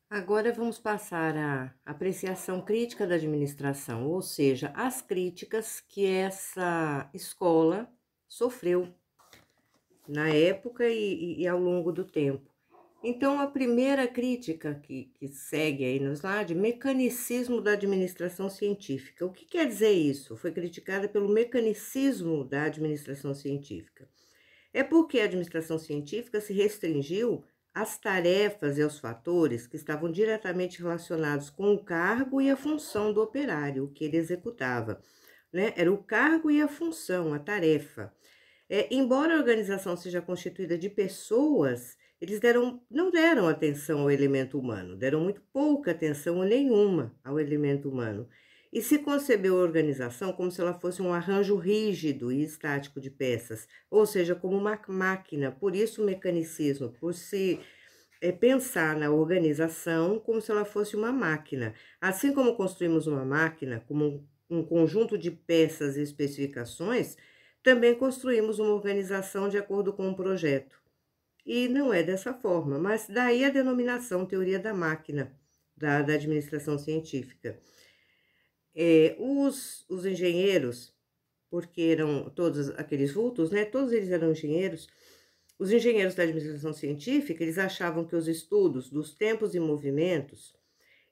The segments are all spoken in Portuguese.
Agora vamos passar à apreciação crítica da administração, ou seja, as críticas que essa escola sofreu na época e ao longo do tempo. Então, a primeira crítica que segue aí no slide, mecanicismo da administração científica. O que quer dizer isso? Foi criticada pelo mecanicismo da administração científica. É porque a administração científica se restringiu às tarefas e aos fatores que estavam diretamente relacionados com o cargo e a função do operário, o que ele executava, né? Era o cargo e a função, a tarefa. Embora a organização seja constituída de pessoas, eles não deram atenção ao elemento humano, deram muito pouca atenção ou nenhuma ao elemento humano. E se concebeu a organização como se ela fosse um arranjo rígido e estático de peças, ou seja, como uma máquina, por isso o mecanicismo, por se pensar na organização como se ela fosse uma máquina. Assim como construímos uma máquina, como um conjunto de peças e especificações, também construímos uma organização de acordo com um projeto. E não é dessa forma, mas daí a denominação teoria da máquina, da administração científica. Os engenheiros, porque eram todos aqueles vultos, né? Todos eles eram engenheiros. Os engenheiros da administração científica, eles achavam que os estudos dos tempos e movimentos,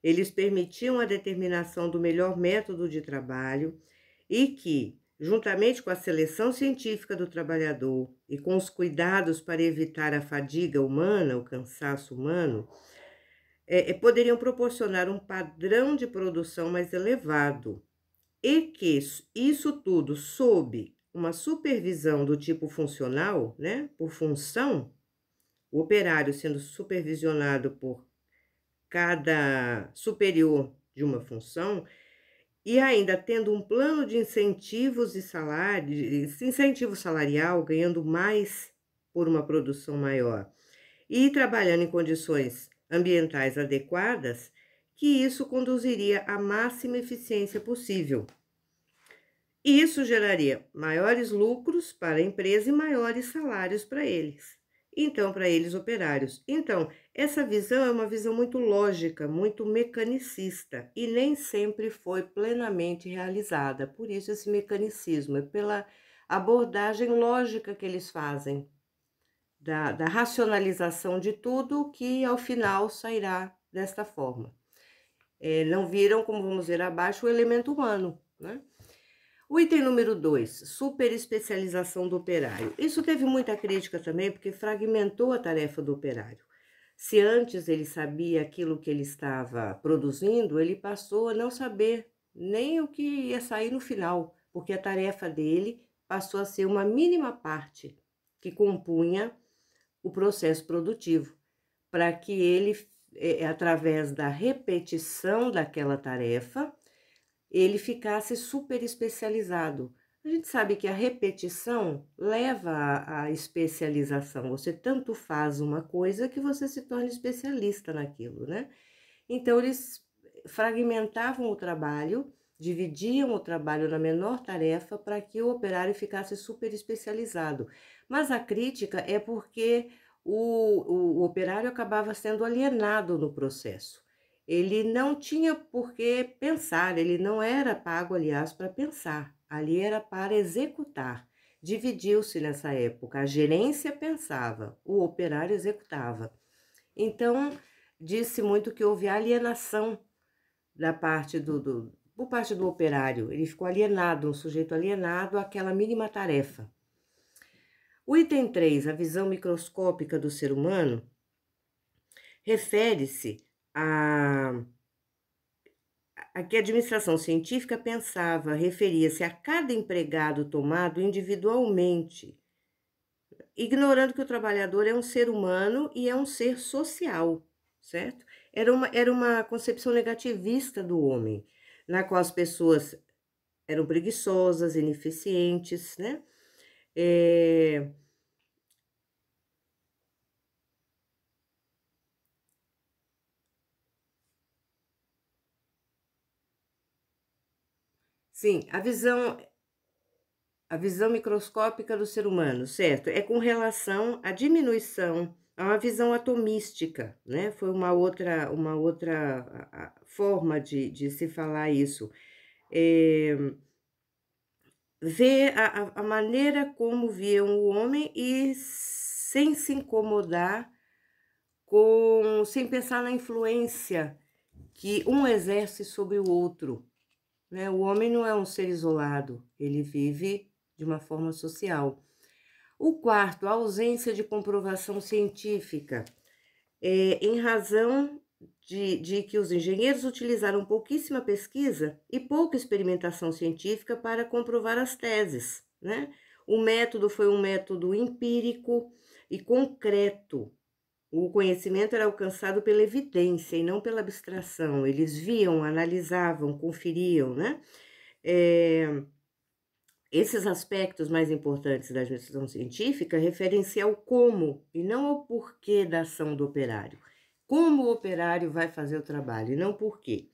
eles permitiam a determinação do melhor método de trabalho e que, juntamente com a seleção científica do trabalhador e com os cuidados para evitar a fadiga humana, o cansaço humano, poderiam proporcionar um padrão de produção mais elevado e que isso tudo sob uma supervisão do tipo funcional, né, por função, o operário sendo supervisionado por cada superior de uma função, e ainda tendo um plano de incentivos e salário, incentivo salarial, ganhando mais por uma produção maior, e trabalhando em condições ambientais adequadas, que isso conduziria à máxima eficiência possível. E isso geraria maiores lucros para a empresa e maiores salários para eles. Então, para eles operários. Então, essa visão é uma visão muito lógica, muito mecanicista e nem sempre foi plenamente realizada. Por isso, esse mecanicismo, é pela abordagem lógica que eles fazem, da racionalização de tudo, que ao final sairá desta forma. Não viram, como vamos ver abaixo, o elemento humano, né? O item número 2, superespecialização do operário. Isso teve muita crítica também, porque fragmentou a tarefa do operário. Se antes ele sabia aquilo que ele estava produzindo, ele passou a não saber nem o que ia sair no final, porque a tarefa dele passou a ser uma mínima parte que compunha o processo produtivo, para que ele, através da repetição daquela tarefa, ele ficasse super especializado. A gente sabe que a repetição leva à especialização. Você tanto faz uma coisa que você se torna especialista naquilo, né? Então, eles fragmentavam o trabalho, dividiam o trabalho na menor tarefa para que o operário ficasse super especializado. Mas a crítica é porque o operário acabava sendo alienado no processo. Ele não tinha por que pensar, ele não era pago, aliás, para pensar, ali era para executar. Dividiu-se nessa época, a gerência pensava, o operário executava. Então, disse muito que houve alienação da parte por parte do operário. Ele ficou alienado, um sujeito alienado àquela mínima tarefa. O item 3, a visão microscópica do ser humano, refere-se a que a administração científica pensava, referia-se a cada empregado tomado individualmente, ignorando que o trabalhador é um ser humano e é um ser social, certo? Era uma concepção negativista do homem, na qual as pessoas eram preguiçosas, ineficientes, né? Sim, a visão microscópica do ser humano, certo? É com relação à diminuição a uma visão atomística, né, foi uma outra forma de se falar isso. Eh, Ver a maneira como viam o homem e sem se incomodar sem pensar na influência que um exerce sobre o outro, né. O homem não é um ser isolado, ele vive de uma forma social. O quarto, a ausência de comprovação científica, em razão de que os engenheiros utilizaram pouquíssima pesquisa e pouca experimentação científica para comprovar as teses, né. O método foi um método empírico e concreto. O conhecimento era alcançado pela evidência e não pela abstração. Eles viam, analisavam, conferiam, né. Eh, Esses aspectos mais importantes da administração científica referem-se ao como e não ao porquê da ação do operário. Como o operário vai fazer o trabalho e não porquê.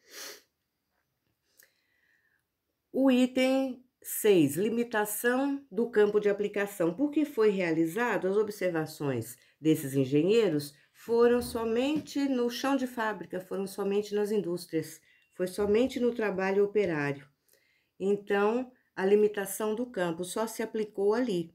O item 6, limitação do campo de aplicação. Porque foi realizado, as observações desses engenheiros foram somente no chão de fábrica, foram somente nas indústrias, foi somente no trabalho operário. Então, a limitação do campo só se aplicou ali.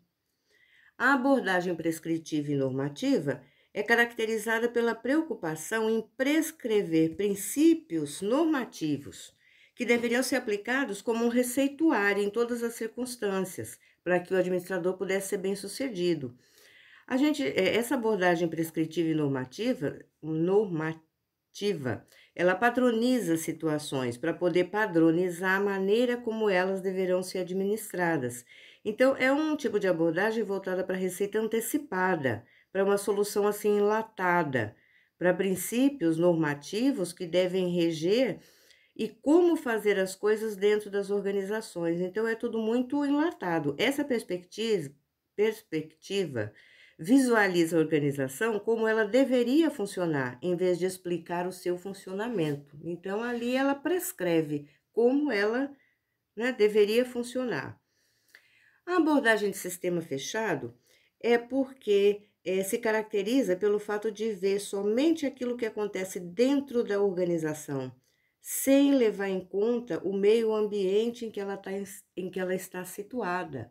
A abordagem prescritiva e normativa é caracterizada pela preocupação em prescrever princípios normativos que deveriam ser aplicados como um receituário em todas as circunstâncias, para que o administrador pudesse ser bem-sucedido. Essa abordagem prescritiva e normativa, ela padroniza situações para poder padronizar a maneira como elas deverão ser administradas. Então, é um tipo de abordagem voltada para a receita antecipada, para uma solução assim enlatada, para princípios normativos que devem reger e como fazer as coisas dentro das organizações. Então, é tudo muito enlatado. Essa perspectiva visualiza a organização como ela deveria funcionar, em vez de explicar o seu funcionamento. Então, ali ela prescreve como ela, né, deveria funcionar. A abordagem de sistema fechado é porque se caracteriza pelo fato de ver somente aquilo que acontece dentro da organização, sem levar em conta o meio ambiente em que ela está situada.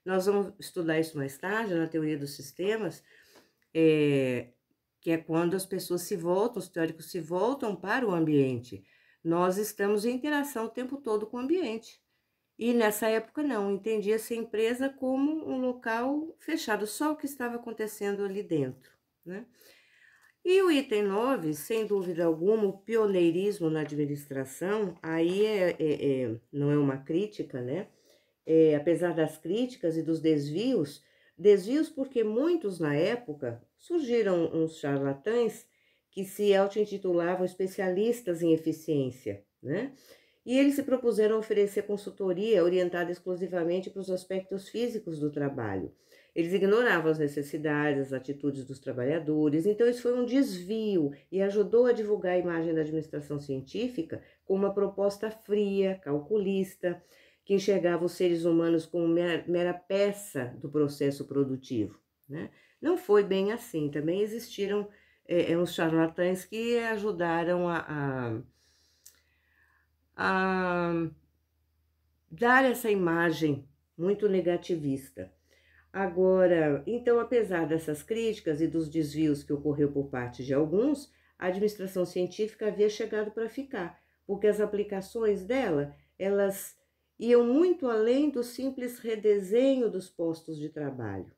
Nós vamos estudar isso mais tarde, na teoria dos sistemas, que é quando as pessoas se voltam, os teóricos se voltam para o ambiente. Nós estamos em interação o tempo todo com o ambiente. E nessa época não, entendia-se a empresa como um local fechado, só o que estava acontecendo ali dentro, né? E o item 9, sem dúvida alguma, o pioneirismo na administração, aí não é uma crítica, né? Apesar das críticas e dos desvios porque muitos na época surgiram uns charlatães que se auto-intitulavam especialistas em eficiência, né? E eles se propuseram oferecer consultoria orientada exclusivamente para os aspectos físicos do trabalho. Eles ignoravam as necessidades, as atitudes dos trabalhadores, então isso foi um desvio e ajudou a divulgar a imagem da administração científica com uma proposta fria, calculista, que enxergava os seres humanos como mera peça do processo produtivo, né? Não foi bem assim, também existiram uns charlatães que ajudaram a dar essa imagem muito negativista. Agora, então, apesar dessas críticas e dos desvios que ocorreu por parte de alguns, a administração científica havia chegado para ficar, porque as aplicações dela, elas iam muito além do simples redesenho dos postos de trabalho.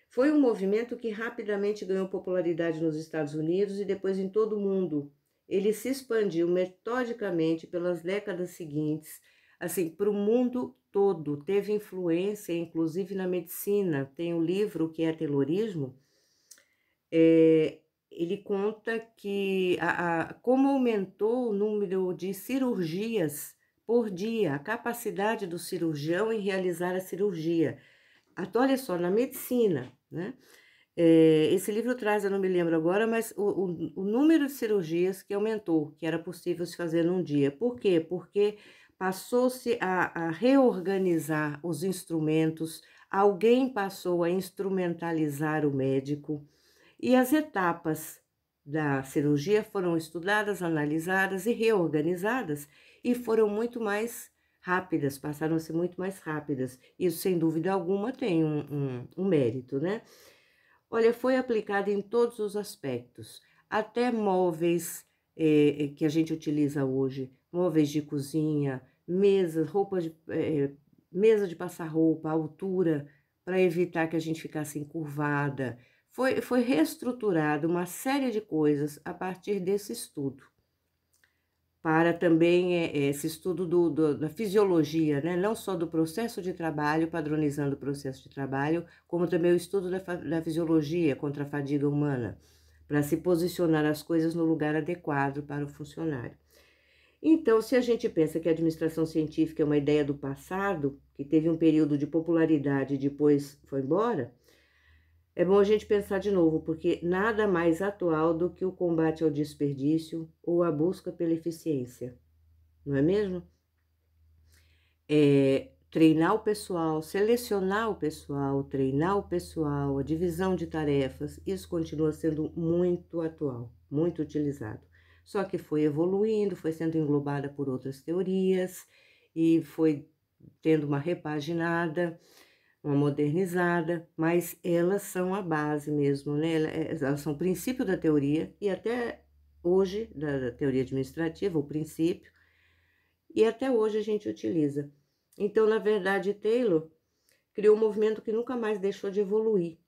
Foi um movimento que rapidamente ganhou popularidade nos Estados Unidos e depois em todo o mundo. Ele se expandiu metodicamente pelas décadas seguintes, assim, para o mundo todo. Teve influência, inclusive, na medicina. Tem um livro que é Taylorismo. Ele conta que como aumentou o número de cirurgias por dia, a capacidade do cirurgião em realizar a cirurgia. Olha só, na medicina, né? Esse livro traz, eu não me lembro agora, mas o número de cirurgias que aumentou, que era possível se fazer num dia. Por quê? Porque passou-se a reorganizar os instrumentos, alguém passou a instrumentalizar o médico, E as etapas da cirurgia foram estudadas, analisadas e reorganizadas e foram muito mais rápidas, passaram a ser muito mais rápidas. Isso, sem dúvida alguma, tem um mérito, né? Olha, foi aplicado em todos os aspectos, até móveis que a gente utiliza hoje, móveis de cozinha, mesas, mesa de passar roupa, altura, para evitar que a gente ficasse encurvada. Foi reestruturado uma série de coisas a partir desse estudo. Para também esse estudo da fisiologia, né? Não só do processo de trabalho, padronizando o processo de trabalho, como também o estudo da fisiologia contra a fadiga humana, para se posicionar as coisas no lugar adequado para o funcionário. Então, se a gente pensa que a administração científica é uma ideia do passado, que teve um período de popularidade e depois foi embora, é bom a gente pensar de novo, porque nada mais atual do que o combate ao desperdício ou a busca pela eficiência, não é mesmo? Treinar o pessoal, selecionar o pessoal, treinar o pessoal, a divisão de tarefas, isso continua sendo muito atual, muito utilizado. Só que foi evoluindo, foi sendo englobada por outras teorias e foi tendo uma repaginada, uma modernizada, mas elas são a base mesmo, né? Elas são o princípio da teoria e até hoje, da teoria administrativa, o princípio, e até hoje a gente utiliza. Então, na verdade, Taylor criou um movimento que nunca mais deixou de evoluir.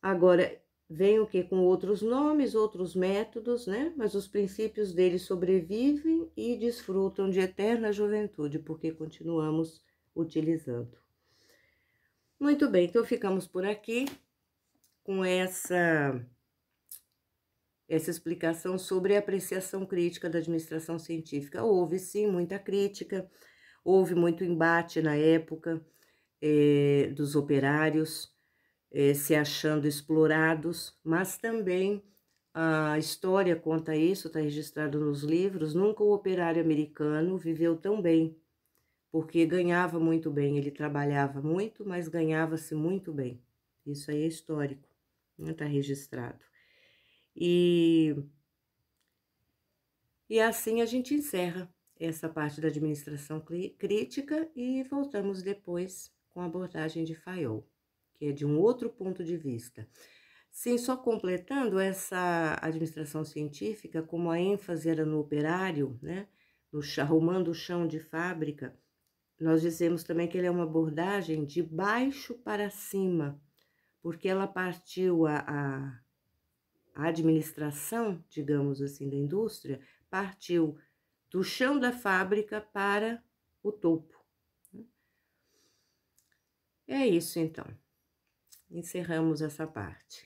Agora, vem o que? Com outros nomes, outros métodos, né? Mas os princípios dele sobrevivem e desfrutam de eterna juventude, porque continuamos utilizando. Muito bem, então ficamos por aqui com essa explicação sobre a apreciação crítica da administração científica. Houve, sim, muita crítica, houve muito embate na época dos operários se achando explorados, mas também a história conta isso, está registrado nos livros, nunca o operário americano viveu tão bem, porque ganhava muito bem, ele trabalhava muito, mas ganhava-se muito bem. Isso aí é histórico, está registrado. E assim a gente encerra essa parte da administração crítica e voltamos depois com a abordagem de Fayol, que é de um outro ponto de vista. Sim, só completando essa administração científica, como a ênfase era no operário, né, arrumando o chão de fábrica, nós dizemos também que ele é uma abordagem de baixo para cima, porque ela partiu a administração, digamos assim, da indústria, partiu do chão da fábrica para o topo. É isso, então. Encerramos essa parte.